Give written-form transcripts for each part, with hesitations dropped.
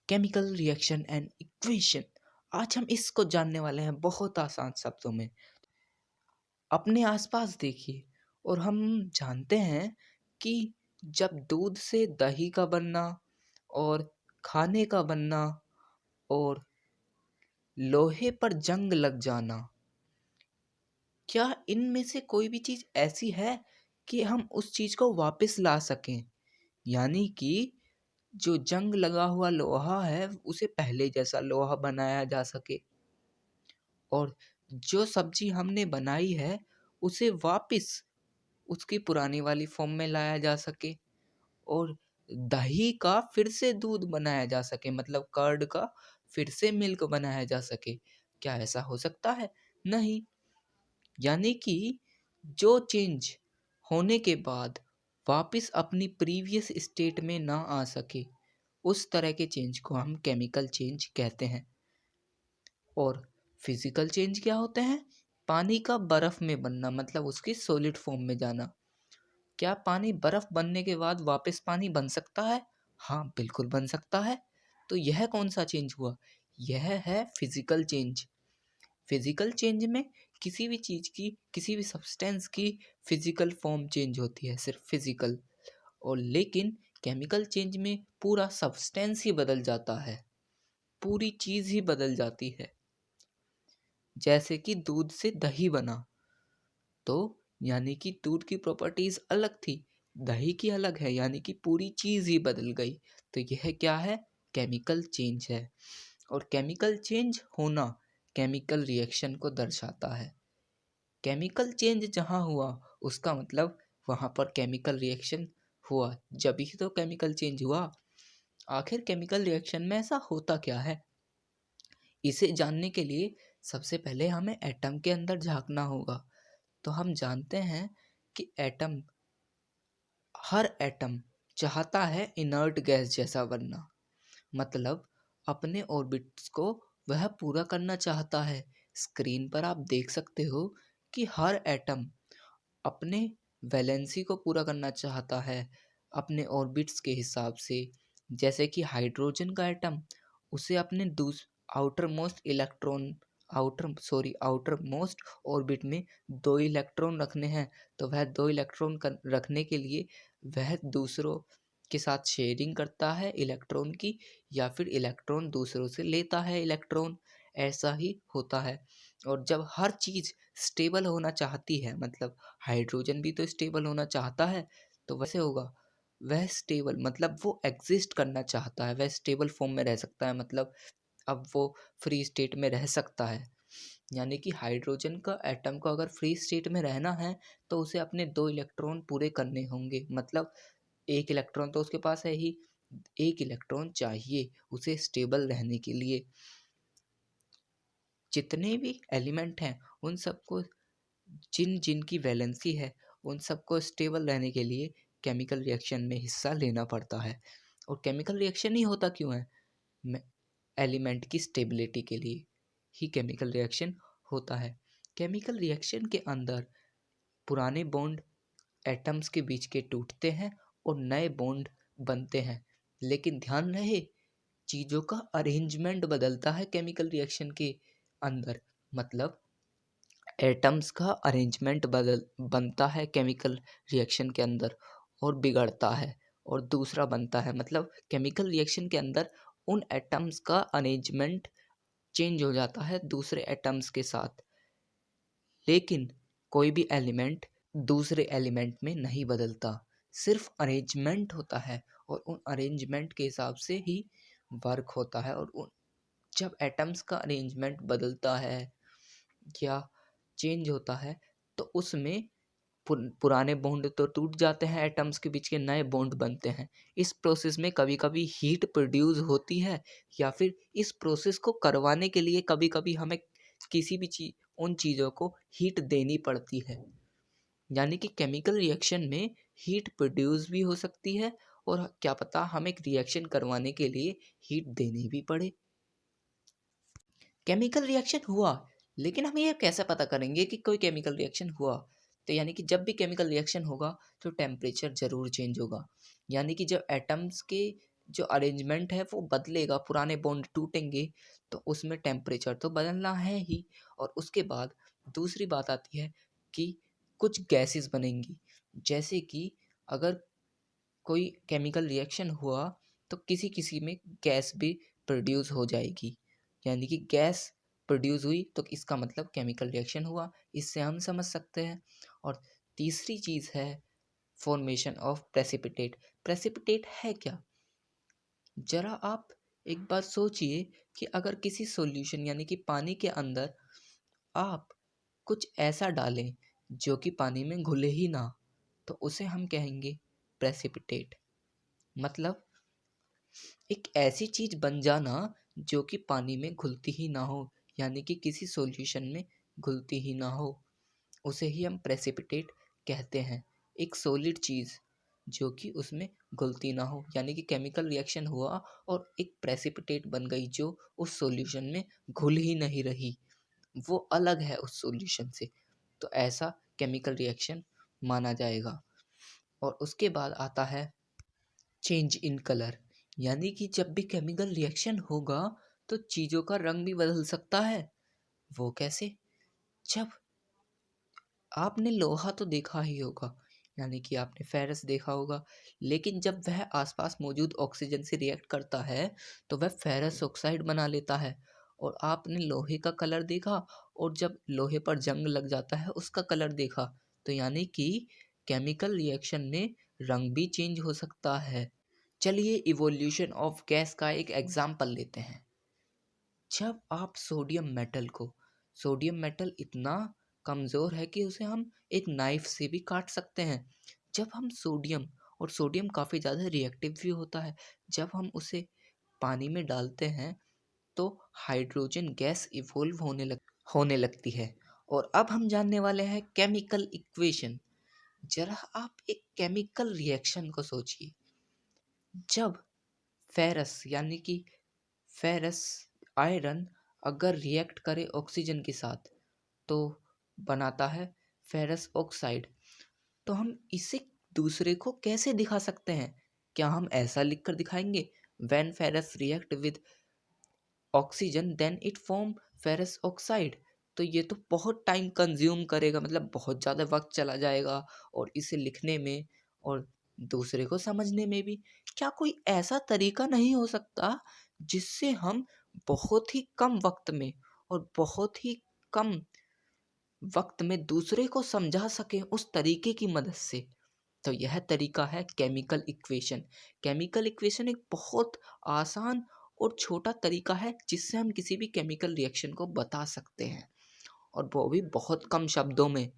Chemical reaction and equation. आज हम इसको जानने वाले हैं बहुत आसान शब्दों में। अपने आसपास देखिए और हम जानते हैं कि जब दूध से दही का बनना और खाने का बनना और लोहे पर जंग लग जाना, क्या इनमें से कोई भी चीज़ ऐसी है कि हम उस चीज़ को वापस ला सकें? यानी कि जो जंग लगा हुआ लोहा है उसे पहले जैसा लोहा बनाया जा सके और जो सब्जी हमने बनाई है उसे वापस उसकी पुरानी वाली फॉर्म में लाया जा सके और दही का फिर से दूध बनाया जा सके, मतलब कर्ड का फिर से मिल्क बनाया जा सके। क्या ऐसा हो सकता है? नहीं। यानी कि जो चेंज होने के बाद वापस अपनी प्रीवियस स्टेट में ना आ सके, उस तरह के चेंज को हम केमिकल चेंज कहते हैं। और फिजिकल चेंज क्या होते हैं? पानी का बर्फ में बनना, मतलब उसकी सॉलिड फॉर्म में जाना। क्या पानी बर्फ बनने के बाद वापस पानी बन सकता है? हाँ, बिल्कुल बन सकता है। तो यह कौन सा चेंज हुआ? यह है फिजिकल चेंज। फिजिकल चेंज में किसी भी चीज़ की, किसी भी सब्सटेंस की फिजिकल फॉर्म चेंज होती है, सिर्फ फिजिकल। और लेकिन केमिकल चेंज में पूरा सब्सटेंस ही बदल जाता है, पूरी चीज़ ही बदल जाती है। जैसे कि दूध से दही बना, तो यानी कि दूध की प्रॉपर्टीज अलग थी, दही की अलग है, यानी कि पूरी चीज़ ही बदल गई। तो यह क्या है? केमिकल चेंज है। और केमिकल चेंज होना केमिकल रिएक्शन को दर्शाता है। केमिकल चेंज जहाँ हुआ उसका मतलब वहाँ पर केमिकल रिएक्शन हुआ, जब ही तो केमिकल चेंज हुआ। आखिर केमिकल रिएक्शन में ऐसा होता क्या है? इसे जानने के लिए सबसे पहले हमें एटम के अंदर झांकना होगा। तो हम जानते हैं कि हर एटम चाहता है इनर्ट गैस जैसा बनना, मतलब अपने ऑर्बिट्स को वह पूरा करना चाहता है। स्क्रीन पर आप देख सकते हो कि हर एटम अपने वैलेंसी को पूरा करना चाहता है अपने ऑर्बिट्स के हिसाब से। जैसे कि हाइड्रोजन का एटम, उसे अपने आउटर मोस्ट ऑर्बिट में 2 इलेक्ट्रॉन रखने हैं। तो वह 2 इलेक्ट्रॉन रखने के लिए वह दूसरों के साथ शेयरिंग करता है इलेक्ट्रॉन की, या फिर इलेक्ट्रॉन दूसरों से लेता है इलेक्ट्रॉन। ऐसा ही होता है। और जब हर चीज़ स्टेबल होना चाहती है, मतलब हाइड्रोजन भी तो स्टेबल होना चाहता है, तो वैसे होगा। वह स्टेबल मतलब वो एग्जिस्ट करना चाहता है, वह स्टेबल फॉर्म में रह सकता है, मतलब अब वो फ्री स्टेट में रह सकता है। यानी कि हाइड्रोजन का एटम को अगर फ्री स्टेट में रहना है तो उसे अपने 2 इलेक्ट्रॉन पूरे करने होंगे, मतलब 1 इलेक्ट्रॉन तो उसके पास है ही, 1 इलेक्ट्रॉन चाहिए उसे स्टेबल रहने के लिए। जितने भी एलिमेंट हैं उन सबको, जिन जिन की वैलेंसी है, उन सबको स्टेबल रहने के लिए केमिकल रिएक्शन में हिस्सा लेना पड़ता है। और केमिकल रिएक्शन ही होता क्यों है? एलिमेंट की स्टेबिलिटी के लिए ही केमिकल रिएक्शन होता है। केमिकल रिएक्शन के अंदर पुराने बॉन्ड एटम्स के बीच के टूटते हैं और नए बॉन्ड बनते हैं। लेकिन ध्यान रहे, चीज़ों का अरेंजमेंट बदलता है केमिकल रिएक्शन के अंदर, मतलब एटम्स का अरेंजमेंट बदल बनता है केमिकल रिएक्शन के अंदर और बिगड़ता है और दूसरा बनता है। मतलब केमिकल रिएक्शन के अंदर उन एटम्स का अरेंजमेंट चेंज हो जाता है दूसरे एटम्स के साथ, लेकिन कोई भी एलिमेंट दूसरे एलिमेंट में नहीं बदलता, सिर्फ अरेंजमेंट होता है और उन अरेंजमेंट के हिसाब से ही वर्क होता है। और जब एटम्स का अरेंजमेंट बदलता है या चेंज होता है तो उसमें पुराने बॉन्ड तो टूट जाते हैं, एटम्स के बीच के नए बॉन्ड बनते हैं। इस प्रोसेस में कभी कभी हीट प्रोड्यूस होती है, या फिर इस प्रोसेस को करवाने के लिए कभी कभी हमें किसी भी चीज़ उन चीज़ों को हीट देनी पड़ती है। यानी कि केमिकल रिएक्शन में हीट प्रोड्यूस भी हो सकती है और क्या पता हमें एक रिएक्शन करवाने के लिए हीट देनी भी पड़े। केमिकल रिएक्शन हुआ, लेकिन हम ये कैसे पता करेंगे कि कोई केमिकल रिएक्शन हुआ? तो यानी कि जब भी केमिकल रिएक्शन होगा तो टेम्परेचर ज़रूर चेंज होगा। यानी कि जब एटम्स के जो अरेंजमेंट है वो बदलेगा, पुराने बॉन्ड टूटेंगे, तो उसमें टेम्परेचर तो बदलना है ही। और उसके बाद दूसरी बात आती है कि कुछ गैसेस बनेंगी, जैसे कि अगर कोई केमिकल रिएक्शन हुआ तो किसी किसी में गैस भी प्रोड्यूस हो जाएगी, यानी कि गैस प्रोड्यूस हुई तो इसका मतलब केमिकल रिएक्शन हुआ, इससे हम समझ सकते हैं। और तीसरी चीज़ है फॉर्मेशन ऑफ प्रेसिपिटेट। प्रेसिपिटेट है क्या? जरा आप एक बार सोचिए कि अगर किसी सॉल्यूशन यानी कि पानी के अंदर आप कुछ ऐसा डालें जो कि पानी में घुले ही ना, तो उसे हम कहेंगे प्रेसिपिटेट। मतलब एक ऐसी चीज बन जाना जो कि पानी में घुलती ही ना हो, यानी कि किसी सॉल्यूशन में घुलती ही ना हो, उसे ही हम प्रेसिपिटेट कहते हैं। एक सॉलिड चीज जो कि उसमें घुलती ना हो, यानी कि केमिकल रिएक्शन हुआ और एक प्रेसिपिटेट बन गई जो उस सॉल्यूशन में घुल ही नहीं रही, वो अलग है उस सॉल्यूशन से, तो ऐसा केमिकल रिएक्शन माना जाएगा। और उसके बाद आता है चेंज इन कलर, यानी कि जब भी केमिकल रिएक्शन होगा तो चीज़ों का रंग भी बदल सकता है। वो कैसे? जब आपने लोहा तो देखा ही होगा, यानी कि आपने फेरस देखा होगा, लेकिन जब वह आसपास मौजूद ऑक्सीजन से रिएक्ट करता है तो वह फेरस ऑक्साइड बना लेता है। और आपने लोहे का कलर देखा, और जब लोहे पर जंग लग जाता है उसका कलर देखा, तो यानी कि केमिकल रिएक्शन में रंग भी चेंज हो सकता है। चलिए इवोल्यूशन ऑफ गैस का एक एग्जाम्पल लेते हैं। जब आप सोडियम मेटल इतना कमज़ोर है कि उसे हम एक नाइफ से भी काट सकते हैं। जब हम सोडियम काफ़ी ज़्यादा रिएक्टिव भी होता है, जब हम उसे पानी में डालते हैं तो हाइड्रोजन गैस इवोल्व होने लगती है। और अब हम जानने वाले हैं केमिकल इक्वेशन। जरा आप एक केमिकल रिएक्शन को सोचिए। जब फेरस यानी कि फेरस आयरन अगर रिएक्ट करे ऑक्सीजन के साथ तो बनाता है फेरस ऑक्साइड। तो हम इसे दूसरे को कैसे दिखा सकते हैं? क्या हम ऐसा लिख कर दिखाएंगे, when ferrous react with oxygen then it form ferrous oxide? तो ये तो बहुत टाइम कंज्यूम करेगा, मतलब बहुत ज़्यादा वक्त चला जाएगा, और इसे लिखने में और दूसरे को समझने में भी। क्या कोई ऐसा तरीका नहीं हो सकता जिससे हम बहुत ही कम वक्त में और बहुत ही कम वक्त में दूसरे को समझा सकें उस तरीके की मदद से? तो यह तरीका है केमिकल इक्वेशन। केमिकल इक्वेशन एक बहुत आसान और छोटा तरीका है जिससे हम किसी भी केमिकल रिएक्शन को बता सकते हैं, और वो भी बहुत कम शब्दों में।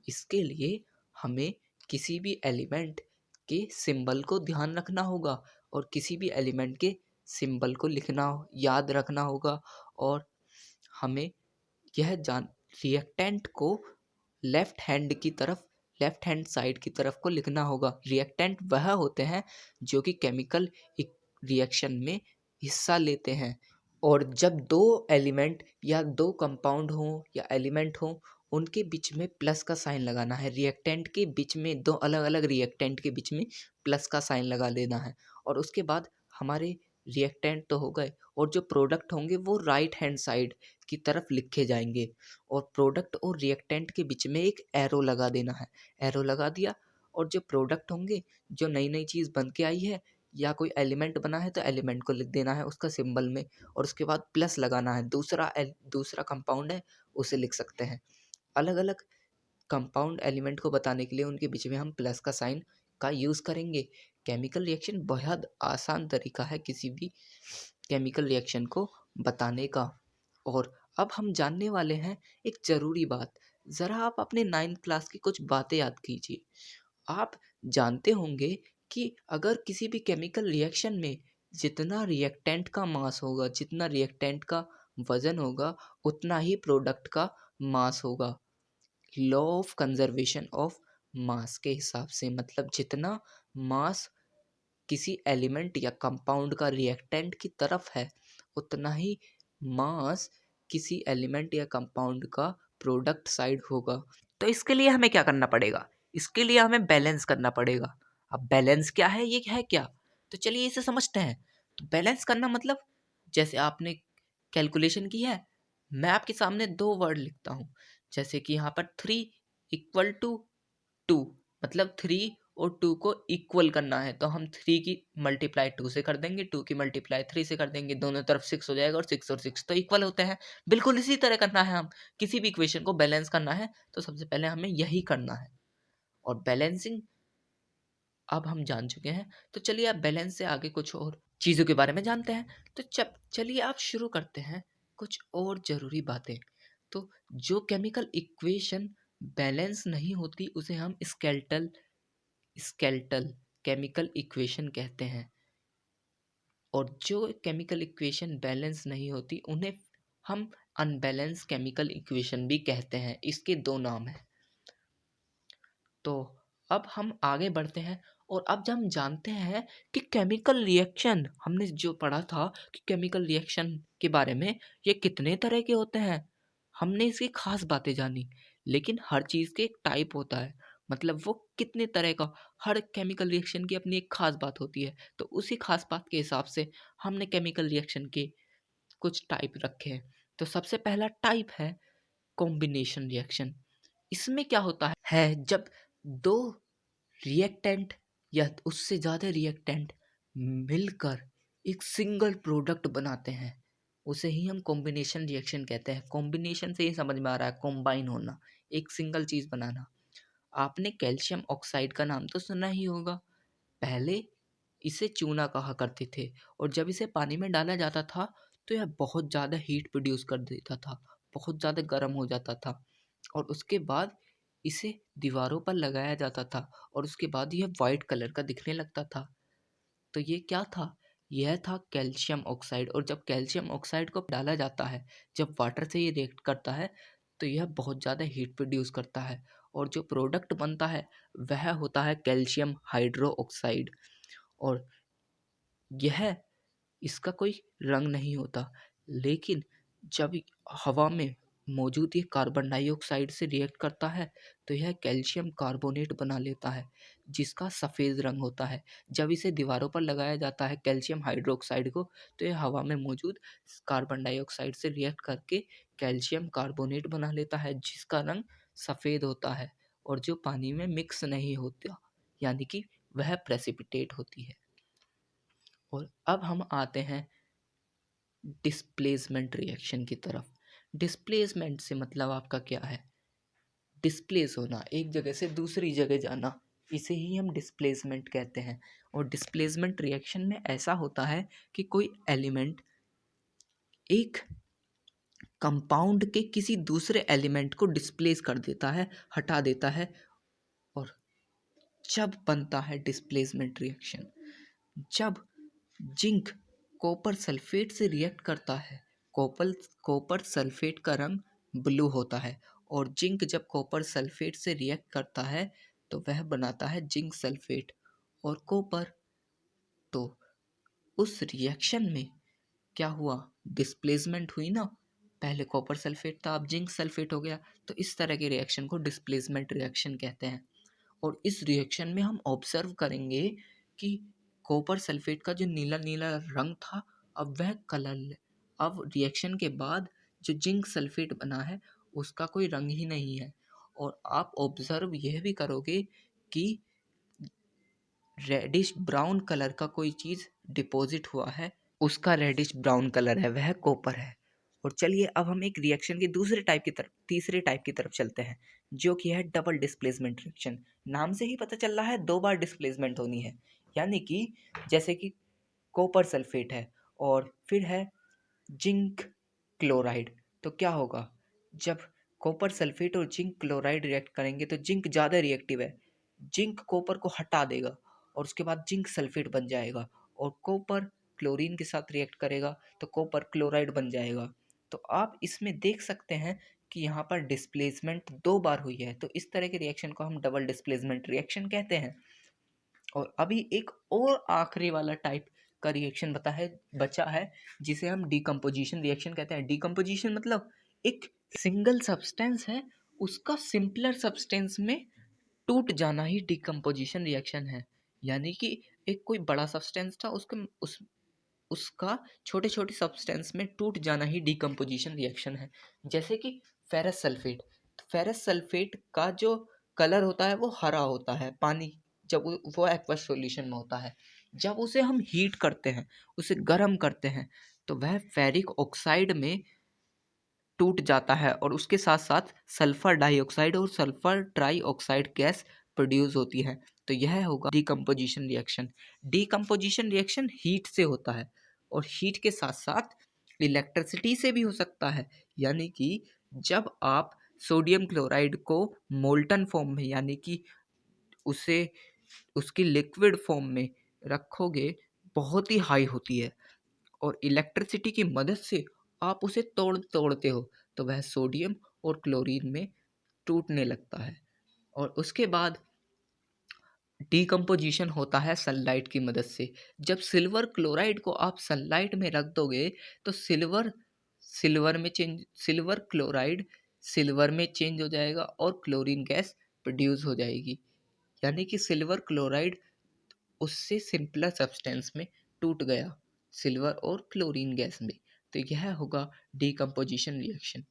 इसके लिए हमें किसी भी एलिमेंट के सिंबल को ध्यान रखना होगा, और किसी भी एलिमेंट के सिंबल को लिखना याद रखना होगा, और हमें यह जान रिएक्टेंट को लेफ्ट हैंड की तरफ लेफ्ट हैंड साइड की तरफ को लिखना होगा। रिएक्टेंट वह होते हैं जो कि केमिकल रिएक्शन में हिस्सा लेते हैं। और जब दो एलिमेंट या दो कंपाउंड हों या एलिमेंट हों, उनके बीच में प्लस का साइन लगाना है। रिएक्टेंट के बीच में, दो अलग अलग रिएक्टेंट के बीच में प्लस का साइन लगा लेना है। और उसके बाद हमारे रिएक्टेंट तो हो गए, और जो प्रोडक्ट होंगे वो राइट हैंड साइड की तरफ लिखे जाएंगे। और प्रोडक्ट और रिएक्टेंट के बीच में एक एरो लगा देना है। एरो लगा दिया, और जो प्रोडक्ट होंगे, जो नई नई चीज़ बन के आई है या कोई एलिमेंट बना है, तो एलिमेंट को लिख देना है उसका सिंबल में, और उसके बाद प्लस लगाना है। दूसरा कंपाउंड है उसे लिख सकते हैं। अलग अलग कंपाउंड एलिमेंट को बताने के लिए उनके बीच में हम प्लस का साइन का यूज़ करेंगे। केमिकल रिएक्शन बहुत आसान तरीका है किसी भी केमिकल रिएक्शन को बताने का। और अब हम जानने वाले हैं एक ज़रूरी बात। ज़रा आप अपने 9th क्लास की कुछ बातें याद कीजिए। आप जानते होंगे कि अगर किसी भी केमिकल रिएक्शन में जितना रिएक्टेंट का मास होगा, जितना रिएक्टेंट का वज़न होगा, उतना ही प्रोडक्ट का मास होगा। Law of conservation of mass के हिसाब से, मतलब जितना मास किसी एलिमेंट या कंपाउंड का रिएक्टेंट की तरफ है, उतना ही मास किसी एलिमेंट या कंपाउंड का प्रोडक्ट साइड होगा। तो इसके लिए हमें क्या करना पड़ेगा? इसके लिए हमें बैलेंस करना पड़ेगा। अब बैलेंस क्या है? ये है क्या? तो चलिए इसे समझते हैं। तो बैलेंस करना मतलब जैसे आपने कैलकुलेशन की है, मैं आपके सामने 2 वर्ड लिखता हूँ। जैसे कि यहाँ पर 3 इक्वल टू 2, मतलब 3 और 2 को इक्वल करना है, तो हम 3 की मल्टीप्लाई 2 से कर देंगे, 2 की मल्टीप्लाई 3 से कर देंगे, दोनों तरफ 6 हो जाएगा और 6 तो इक्वल होते हैं। बिल्कुल इसी तरह करना है, हम किसी भी इक्वेशन को बैलेंस करना है तो सबसे पहले हमें यही करना है। और बैलेंसिंग अब हम जान चुके हैं, तो चलिए अब बैलेंस से आगे कुछ और चीज़ों के बारे में जानते हैं। तो चलिए आप शुरू करते हैं कुछ और ज़रूरी बातें। तो जो केमिकल इक्वेशन बैलेंस नहीं होती उसे हम स्केलेटल स्केलेटल केमिकल इक्वेशन कहते हैं, और जो केमिकल इक्वेशन बैलेंस नहीं होती उन्हें हम अनबैलेंस केमिकल इक्वेशन भी कहते हैं। इसके 2 नाम हैं। तो अब हम आगे बढ़ते हैं, और अब जब हम जानते हैं कि केमिकल रिएक्शन, हमने जो पढ़ा था कि केमिकल रिएक्शन के बारे में ये कितने तरह के होते हैं, हमने इसकी खास बातें जानी। लेकिन हर चीज़ के एक टाइप होता है, मतलब वो कितने तरह का, हर केमिकल रिएक्शन की अपनी एक खास बात होती है। तो उसी खास बात के हिसाब से हमने केमिकल रिएक्शन के कुछ टाइप रखे हैं। तो सबसे पहला टाइप है कॉम्बिनेशन रिएक्शन। इसमें क्या होता है जब दो रिएक्टेंट या उससे ज़्यादा रिएक्टेंट मिलकर एक सिंगल प्रोडक्ट बनाते हैं, उसे ही हम कॉम्बिनेशन रिएक्शन कहते हैं। कॉम्बिनेशन से ही समझ में आ रहा है, कॉम्बाइन होना, एक सिंगल चीज़ बनाना। आपने कैल्शियम ऑक्साइड का नाम तो सुना ही होगा। पहले इसे चूना कहा करते थे, और जब इसे पानी में डाला जाता था तो यह बहुत ज़्यादा हीट प्रोड्यूस कर देता था, बहुत ज़्यादा गर्म हो जाता था, और उसके बाद इसे दीवारों पर लगाया जाता था, और उसके बाद यह वाइट कलर का दिखने लगता था। तो ये क्या था? यह था कैल्शियम ऑक्साइड। और जब कैल्शियम ऑक्साइड को डाला जाता है, जब वाटर से ये रिएक्ट करता है, तो यह बहुत ज़्यादा हीट प्रोड्यूस करता है, और जो प्रोडक्ट बनता है वह होता है कैल्शियम हाइड्रो ऑक्साइड। और यह इसका कोई रंग नहीं होता, लेकिन जब हवा में मौजूद ये कार्बन डाइऑक्साइड से रिएक्ट करता है तो यह कैल्शियम कार्बोनेट बना लेता है, जिसका सफ़ेद रंग होता है। जब इसे दीवारों पर लगाया जाता है कैल्शियम हाइड्रोक्साइड को, तो यह हवा में मौजूद कार्बन डाइऑक्साइड से रिएक्ट करके कैल्शियम कार्बोनेट बना लेता है, जिसका रंग सफ़ेद होता है और जो पानी में मिक्स नहीं होता, यानी कि वह प्रेसिपिटेट होती है। और अब हम आते हैं डिस्प्लेसमेंट रिएक्शन की तरफ। डिस्प्लेसमेंट से मतलब आपका क्या है? डिस्प्लेस होना, एक जगह से दूसरी जगह जाना, इसे ही हम डिस्प्लेसमेंट कहते हैं। और डिस्प्लेसमेंट रिएक्शन में ऐसा होता है कि कोई एलिमेंट एक कंपाउंड के किसी दूसरे एलिमेंट को डिस्प्लेस कर देता है, हटा देता है, और जब बनता है डिस्प्लेसमेंट रिएक्शन, जब जिंक कॉपर सल्फेट से रिएक्ट करता है, कॉपर कॉपर सल्फेट का रंग ब्लू होता है, और जिंक जब कॉपर सल्फेट से रिएक्ट करता है तो वह बनाता है जिंक सल्फेट और कॉपर। तो उस रिएक्शन में क्या हुआ? डिस्प्लेसमेंट हुई ना। पहले कॉपर सल्फेट था, अब जिंक सल्फेट हो गया। तो इस तरह के रिएक्शन को डिस्प्लेसमेंट रिएक्शन कहते हैं। और इस रिएक्शन में हम ऑब्जर्व करेंगे कि कॉपर सल्फेट का जो नीला नीला रंग था, अब वह कलर, अब रिएक्शन के बाद जो जिंक सल्फेट बना है उसका कोई रंग ही नहीं है। और आप ऑब्जर्व यह भी करोगे कि रेडिश ब्राउन कलर का कोई चीज़ डिपॉजिट हुआ है, उसका रेडिश ब्राउन कलर है, वह कॉपर है। और चलिए अब हम एक रिएक्शन के दूसरे टाइप की तरफ, तीसरे टाइप की तरफ चलते हैं, जो कि है डबल डिस्प्लेसमेंट रिएक्शन। नाम से ही पता चल रहा है 2 बार डिस्प्लेसमेंट होनी है, यानी कि जैसे कि कॉपर सल्फेट है और फिर है जिंक क्लोराइड। तो क्या होगा? जब कॉपर सल्फेट और जिंक क्लोराइड रिएक्ट करेंगे तो जिंक ज़्यादा रिएक्टिव है, जिंक कॉपर को हटा देगा और उसके बाद जिंक सल्फेट बन जाएगा, और कॉपर क्लोरीन के साथ रिएक्ट करेगा तो कॉपर क्लोराइड बन जाएगा। तो आप इसमें देख सकते हैं कि यहाँ पर डिस्प्लेसमेंट 2 बार हुई है। तो इस तरह के रिएक्शन को हम डबल डिस्प्लेसमेंट रिएक्शन कहते हैं। और अभी एक और आखिरी वाला टाइप का रिएक्शन बचा है, जिसे हम डिकम्पोजिशन रिएक्शन कहते हैं। डिकम्पोजिशन मतलब एक सिंगल सब्सटेंस है, उसका सिंपलर सब्सटेंस में टूट जाना ही डिकम्पोजिशन रिएक्शन है। यानी कि एक कोई बड़ा सब्सटेंस था, उसका छोटे-छोटे सब्सटेंस में टूट जाना ही डिकम्पोजिशन रिएक्शन है। जैसे कि फेरस सल्फेट, तो फेरस सल्फेट का जो कलर होता है वो हरा होता है, पानी जब वो एक्वस सॉल्यूशन में होता है। जब उसे हम हीट करते हैं, उसे गर्म करते हैं, तो वह फेरिक ऑक्साइड में टूट जाता है और उसके साथ-साथ सल्फर डाइऑक्साइड और सल्फर ट्राइऑक्साइड गैस प्रोड्यूस होती है। तो यह होगा decomposition reaction. Decomposition reaction heat से होता है और हीट के साथ-साथ इलेक्ट्रिसिटी से भी हो सकता है। यानी कि जब आप सोडियम क्लोराइड को मोल्टन फॉर्म में, यानी कि उसे उसकी लिक्विड फॉर्म में रखोगे, बहुत ही हाई होती है और इलेक्ट्रिसिटी की मदद से आप उसे तोड़ते हो, तो वह सोडियम और क्लोरीन में टूटने लगता है। और उसके बाद डिकम्पोजिशन होता है सनलाइट की मदद से। जब सिल्वर क्लोराइड को आप सनलाइट में रख दोगे, तो सिल्वर क्लोराइड सिल्वर में चेंज हो जाएगा और क्लोरीन गैस प्रोड्यूस हो जाएगी। यानी कि सिल्वर क्लोराइड उससे सिंपलर सब्सटेंस में टूट गया, सिल्वर और क्लोरीन गैस में। तो यह होगा डिकम्पोजिशन रिएक्शन।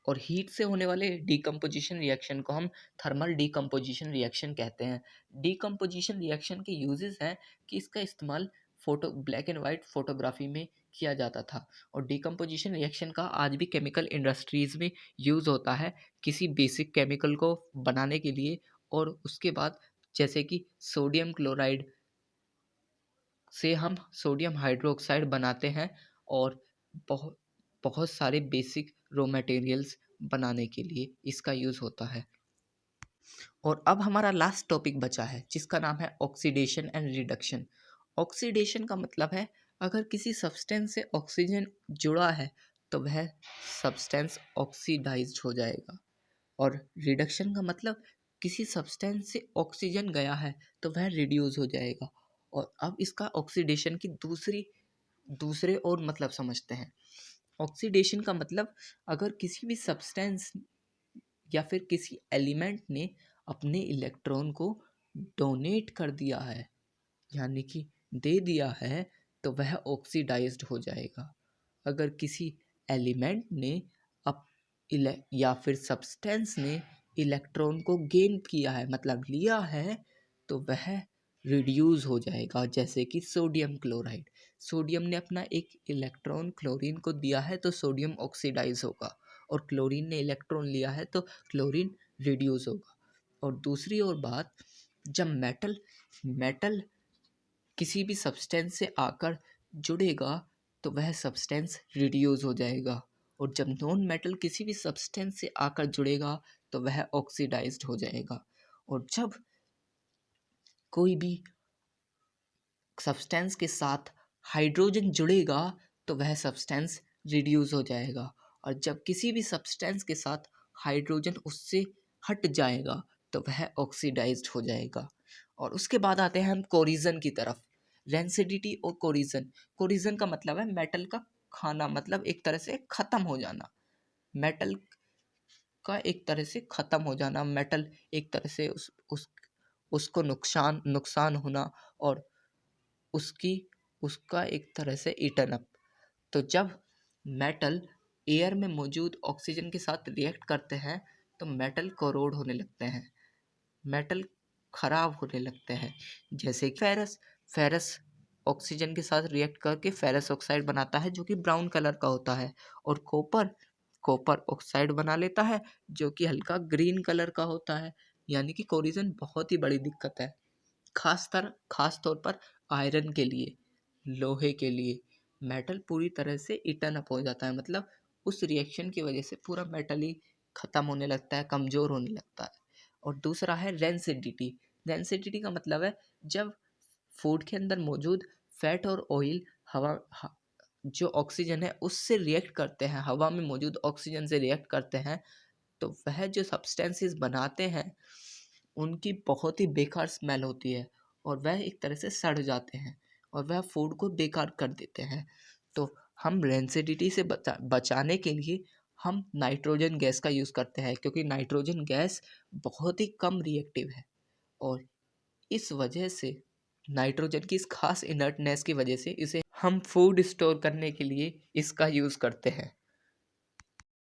और हीट से होने वाले डिकम्पोजिशन रिएक्शन को हम थर्मल डिकम्पोजिशन रिएक्शन कहते हैं। डिकम्पोजिशन रिएक्शन के यूजेस हैं कि इसका इस्तेमाल ब्लैक एंड वाइट फोटोग्राफी में किया जाता था और डिकम्पोजिशन रिएक्शन का आज भी केमिकल इंडस्ट्रीज में यूज़ होता है किसी बेसिक केमिकल को बनाने के लिए। और उसके बाद जैसे कि सोडियम क्लोराइड से हम सोडियम हाइड्रोक्साइड बनाते हैं और बहुत बहुत सारे बेसिक रॉ मटेरियल्स बनाने के लिए इसका यूज़ होता है। और अब हमारा लास्ट टॉपिक बचा है जिसका नाम है ऑक्सीडेशन एंड रिडक्शन। ऑक्सीडेशन का मतलब है अगर किसी सब्सटेंस से ऑक्सीजन जुड़ा है तो वह सब्सटेंस ऑक्सीडाइज्ड हो जाएगा। और रिडक्शन का मतलब किसी सब्सटेंस से ऑक्सीजन गया है तो वह रिड्यूस हो जाएगा। और अब इसका ऑक्सीडेशन की दूसरे और मतलब समझते हैं। ऑक्सीडेशन का मतलब अगर किसी भी सब्सटेंस या फिर किसी एलिमेंट ने अपने इलेक्ट्रॉन को डोनेट कर दिया है, यानी कि दे दिया है, तो वह ऑक्सीडाइज्ड हो जाएगा। अगर किसी एलिमेंट ने अप या फिर सब्सटेंस ने इलेक्ट्रॉन को गेन किया है, मतलब लिया है, तो वह रिड्यूस हो जाएगा। जैसे कि सोडियम क्लोराइड, सोडियम ने अपना एक इलेक्ट्रॉन क्लोरीन को दिया है तो सोडियम ऑक्सीडाइज होगा और क्लोरीन ने इलेक्ट्रॉन लिया है तो क्लोरीन रिड्यूस होगा। और दूसरी ओर बात, जब मेटल किसी भी सब्सटेंस से आकर जुड़ेगा तो वह सब्सटेंस रिड्यूस हो जाएगा और जब नॉन मेटल किसी भी सब्सटेंस से आकर जुड़ेगा तो वह ऑक्सीडाइज्ड हो जाएगा। और जब कोई भी सब्सटेंस के साथ हाइड्रोजन जुड़ेगा तो वह सब्सटेंस रिड्यूस हो जाएगा और जब किसी भी सब्सटेंस के साथ हाइड्रोजन उससे हट जाएगा तो वह ऑक्सीडाइज्ड हो जाएगा। और उसके बाद आते हैं हम कोरिजन की तरफ। रेंसिडिटी और कोरिजन। कोरिजन का मतलब है मेटल का खाना, मतलब एक तरह से ख़त्म हो जाना। मेटल का एक तरह से ख़त्म हो जाना, मेटल एक तरह से उसको नुकसान होना और उसकी उसका एक तरह से ईटन अप। तो जब मेटल एयर में मौजूद ऑक्सीजन के साथ रिएक्ट करते हैं तो मेटल कोरोड होने लगते हैं, मेटल खराब होने लगते हैं। जैसे कि फेरस ऑक्सीजन के साथ रिएक्ट करके फेरस ऑक्साइड बनाता है जो कि ब्राउन कलर का होता है और कॉपर ऑक्साइड बना लेता है जो कि हल्का ग्रीन कलर का होता है। यानी कि कोरिजन बहुत ही बड़ी दिक्कत है, खास तौर पर आयरन के लिए, लोहे के लिए। मेटल पूरी तरह से ईटन अप हो जाता है, मतलब उस रिएक्शन की वजह से पूरा मेटल ही ख़त्म होने लगता है, कमज़ोर होने लगता है। और दूसरा है रेंसिडिटी। रेंसिडिटी का मतलब है जब फूड के अंदर मौजूद फैट और ऑयल जो ऑक्सीजन है उससे रिएक्ट करते हैं, हवा में मौजूद ऑक्सीजन से रिएक्ट करते हैं, तो वह जो सब्सटेंसेस बनाते हैं उनकी बहुत ही बेकार स्मेल होती है और वह एक तरह से सड़ जाते हैं और वह फूड को बेकार कर देते हैं। तो हम रेंसिडिटी से बचाने के लिए हम नाइट्रोजन गैस का यूज़ करते हैं क्योंकि नाइट्रोजन गैस बहुत ही कम रिएक्टिव है और इस वजह से नाइट्रोजन की इस खास इनर्टनेस की वजह से इसे हम फूड स्टोर करने के लिए इसका यूज़ करते हैं।